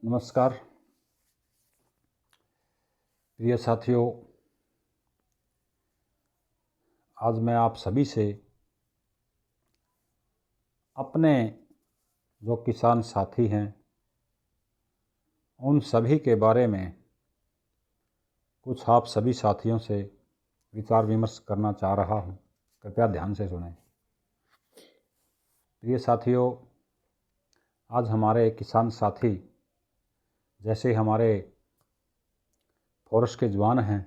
नमस्कार प्रिय साथियों, आज मैं आप सभी से अपने जो किसान साथी हैं उन सभी के बारे में कुछ आप सभी साथियों से विचार विमर्श करना चाह रहा हूं। कृपया ध्यान से सुनें। प्रिय साथियों, आज हमारे किसान साथी जैसे हमारे फौज के जवान हैं,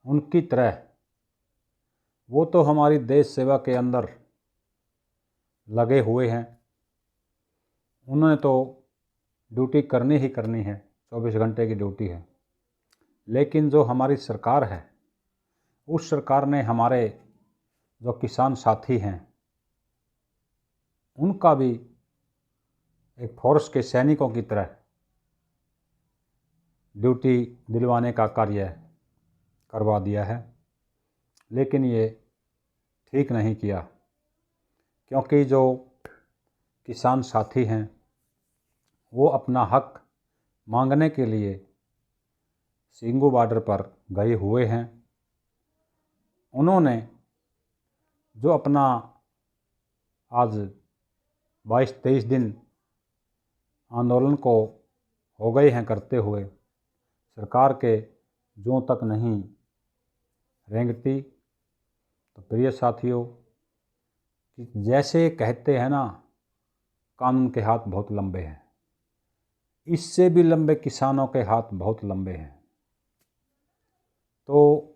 उनकी तरह वो तो हमारी देश सेवा के अंदर लगे हुए हैं। उन्होंने तो ड्यूटी करनी ही करनी है, 24 घंटे की ड्यूटी है। लेकिन जो हमारी सरकार है, उस सरकार ने हमारे जो किसान साथी हैं उनका भी एक फोर्स के सैनिकों की तरह ड्यूटी दिलवाने का कार्य करवा दिया है। लेकिन ये ठीक नहीं किया, क्योंकि जो किसान साथी हैं वो अपना हक मांगने के लिए सिंगू बॉर्डर पर गए हुए हैं। उन्होंने जो अपना आज 22-23 दिन आंदोलन को हो गए हैं करते हुए, सरकार के जो तक नहीं रेंगती। तो प्रिय साथियों, कि जैसे कहते हैं ना, कानून के हाथ बहुत लंबे हैं, इससे भी लंबे किसानों के हाथ बहुत लंबे हैं। तो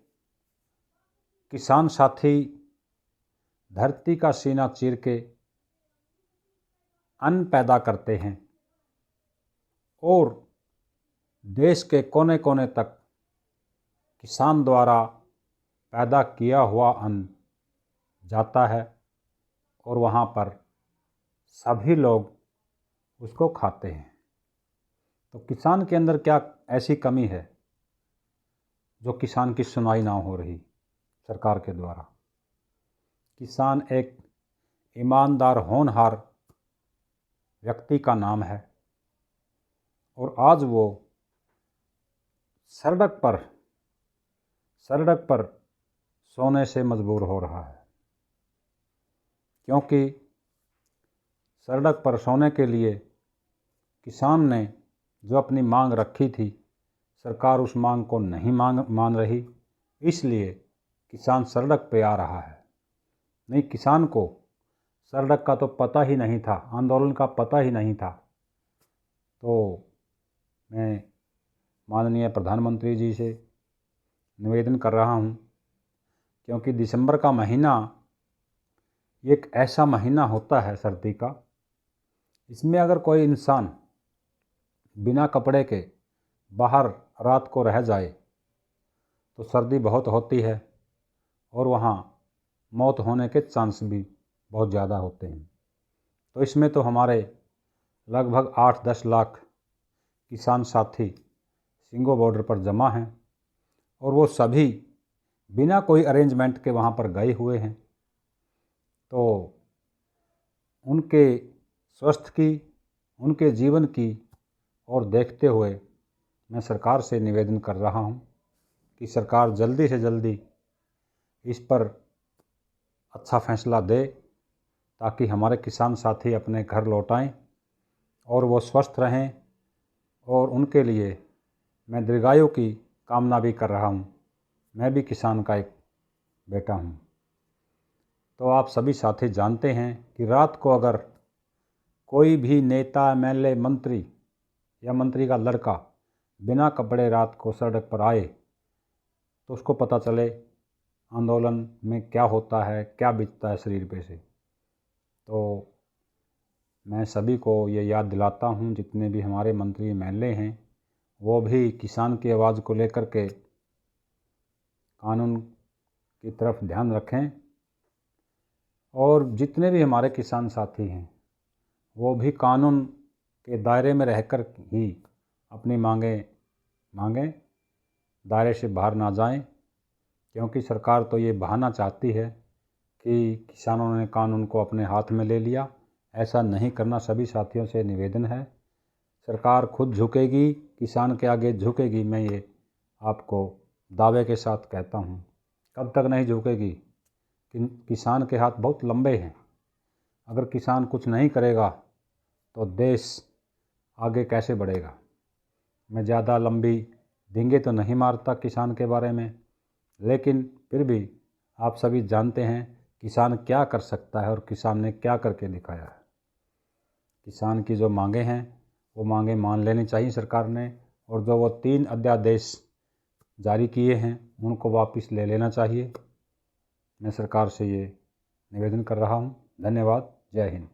किसान साथी धरती का सीना चीर के अन्न पैदा करते हैं और देश के कोने कोने तक किसान द्वारा पैदा किया हुआ अन्न जाता है और वहाँ पर सभी लोग उसको खाते हैं। तो किसान के अंदर क्या ऐसी कमी है जो किसान की सुनवाई ना हो रही सरकार के द्वारा? किसान एक ईमानदार होनहार व्यक्ति का नाम है और आज वो सड़क पर सोने से मजबूर हो रहा है, क्योंकि सड़क पर सोने के लिए किसान ने जो अपनी मांग रखी थी, सरकार उस मांग को नहीं मान रही, इसलिए किसान सड़क पे आ रहा है। नहीं, किसान को सड़क का तो पता ही नहीं था, आंदोलन का पता ही नहीं था। तो मैं माननीय प्रधानमंत्री जी से निवेदन कर रहा हूँ, क्योंकि दिसंबर का महीना एक ऐसा महीना होता है सर्दी का, इसमें अगर कोई इंसान बिना कपड़े के बाहर रात को रह जाए तो सर्दी बहुत होती है और वहाँ मौत होने के चांस भी बहुत ज़्यादा होते हैं। तो इसमें तो हमारे लगभग 8-10 लाख किसान साथी सिंगू बॉर्डर पर जमा हैं और वो सभी बिना कोई अरेंजमेंट के वहाँ पर गए हुए हैं। तो उनके स्वास्थ्य की, उनके जीवन की और देखते हुए मैं सरकार से निवेदन कर रहा हूँ कि सरकार जल्दी से जल्दी इस पर अच्छा फैसला दे, ताकि हमारे किसान साथी अपने घर लौट आएं और वो स्वस्थ रहें। और उनके लिए मैं दीर्घायु की कामना भी कर रहा हूँ। मैं भी किसान का एक बेटा हूँ। तो आप सभी साथी जानते हैं कि रात को अगर कोई भी नेता, एमएलए, मंत्री या मंत्री का लड़का बिना कपड़े रात को सड़क पर आए तो उसको पता चले आंदोलन में क्या होता है, क्या बीतता है शरीर पे से। तो मैं सभी को ये याद दिलाता हूँ, जितने भी हमारे मंत्री एमएलए हैं वो भी किसान की आवाज़ को लेकर के कानून की तरफ ध्यान रखें, और जितने भी हमारे किसान साथी हैं वो भी कानून के दायरे में रहकर ही अपनी मांगें, दायरे से बाहर ना जाएं। क्योंकि सरकार तो ये बहाना चाहती है कि किसानों ने कानून को अपने हाथ में ले लिया। ऐसा नहीं करना। सभी साथियों से निवेदन है, सरकार खुद झुकेगी, किसान के आगे झुकेगी, मैं ये आपको दावे के साथ कहता हूँ। कब तक नहीं झुकेगी? किसान के हाथ बहुत लंबे हैं। अगर किसान कुछ नहीं करेगा तो देश आगे कैसे बढ़ेगा? मैं ज़्यादा लंबी डींगे तो नहीं मारता किसान के बारे में, लेकिन फिर भी आप सभी जानते हैं किसान क्या कर सकता है और किसान ने क्या करके दिखाया है। किसान की जो मांगे हैं वो मांगे मान लेनी चाहिए सरकार ने, और जो वो 3 अध्यादेश जारी किए हैं उनको वापस ले लेना चाहिए। मैं सरकार से ये निवेदन कर रहा हूँ। धन्यवाद। जय हिंद।